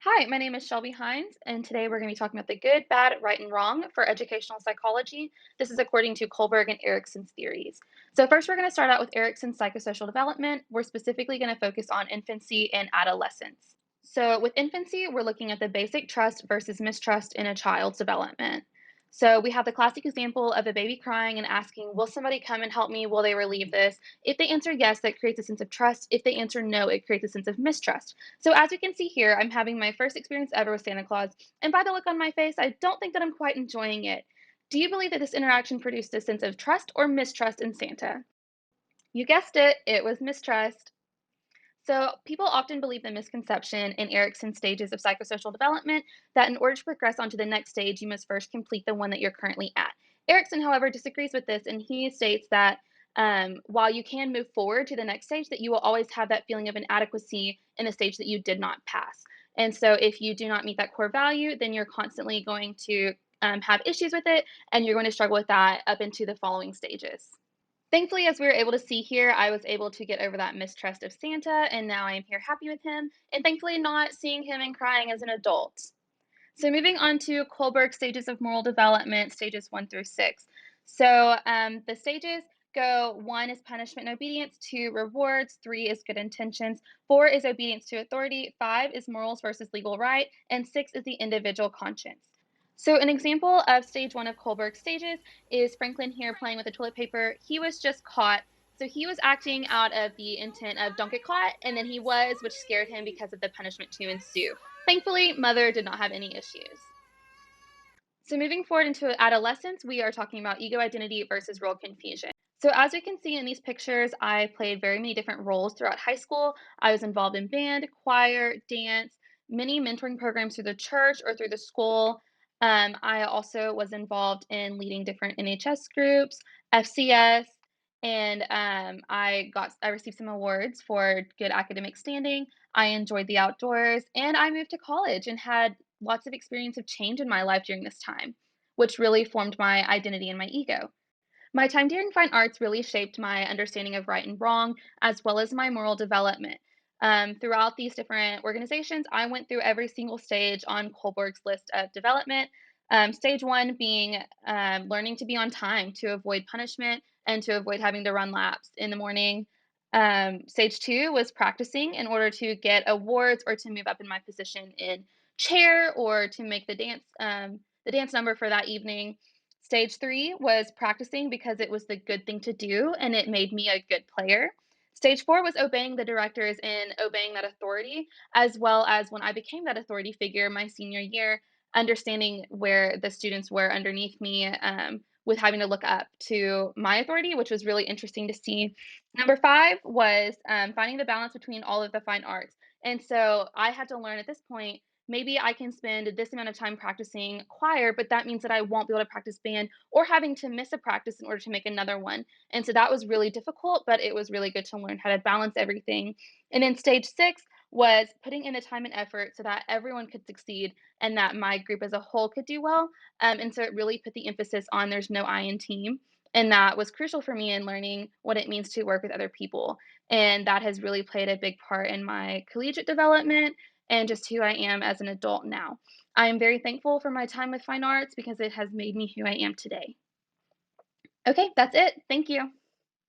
Hi, my name is Shelby Hines, and today we're going to be talking about the good, bad, right, and wrong for educational psychology. This is according to Kohlberg and Erikson's theories. So, first, we're going to start out with Erikson's psychosocial development. We're specifically going to focus on infancy and adolescence. So, with infancy, we're looking at the basic trust versus mistrust in a child's development. So, we have the classic example of a baby crying and asking, will somebody come and help me? Will they relieve this? If they answer yes, that creates a sense of trust. If they answer no, it creates a sense of mistrust. So as you can see here, I'm having my first experience ever with Santa Claus, and by the look on my face, I don't think that I'm quite enjoying it. Do you believe that this interaction produced a sense of trust or mistrust in Santa? You guessed it, it was mistrust. So, people often believe the misconception in Erikson's stages of psychosocial development that in order to progress onto the next stage, you must first complete the one that you're currently at. Erikson, however, disagrees with this, and he states that while you can move forward to the next stage, that you will always have that feeling of inadequacy in a stage that you did not pass. And so, if you do not meet that core value, then you're constantly going to have issues with it, and you're going to struggle with that up into the following stages. Thankfully, as we were able to see here, I was able to get over that mistrust of Santa, and now I am here happy with him, and thankfully not seeing him and crying as an adult. So, moving on to Kohlberg's stages of moral development, stages 1 through 6. So, the stages go: 1 is punishment and obedience, 2, rewards, 3 is good intentions, 4 is obedience to authority, 5 is morals versus legal right, and 6 is the individual conscience. So, an example of stage 1 of Kohlberg's stages is Franklin here playing with the toilet paper. He was just caught. So, he was acting out of the intent of don't get caught, and then he was, which scared him because of the punishment to ensue. Thankfully, Mother did not have any issues. So, moving forward into adolescence, we are talking about ego identity versus role confusion. So, as we can see in these pictures, I played very many different roles throughout high school. I was involved in band, choir, dance, many mentoring programs through the church or through the school. I also was involved in leading different NHS groups, FCS, and I received some awards for good academic standing. I enjoyed the outdoors, and I moved to college and had lots of experience of change in my life during this time, which really formed my identity and my ego. My time during fine arts really shaped my understanding of right and wrong, as well as my moral development. Throughout these different organizations, I went through every single stage on Kohlberg's list of development. Stage 1 being learning to be on time to avoid punishment and to avoid having to run laps in the morning. Stage 2 was practicing in order to get awards or to move up in my position in chair or to make the dance number for that evening. Stage 3 was practicing because it was the good thing to do and it made me a good player. Stage 4 was obeying the directors and obeying that authority, as well as when I became that authority figure my senior year, understanding where the students were underneath me, with having to look up to my authority, which was really interesting to see. Number 5 was finding the balance between all of the fine arts. And so I had to learn at this point, maybe I can spend this amount of time practicing choir, but that means that I won't be able to practice band or having to miss a practice in order to make another one. And so that was really difficult, but it was really good to learn how to balance everything. And then stage 6 was putting in the time and effort so that everyone could succeed and that my group as a whole could do well. And so it really put the emphasis on there's no I in team. And that was crucial for me in learning what it means to work with other people. And that has really played a big part in my collegiate development and just who I am as an adult now. I am very thankful for my time with fine arts because it has made me who I am today. Okay, that's it. Thank you.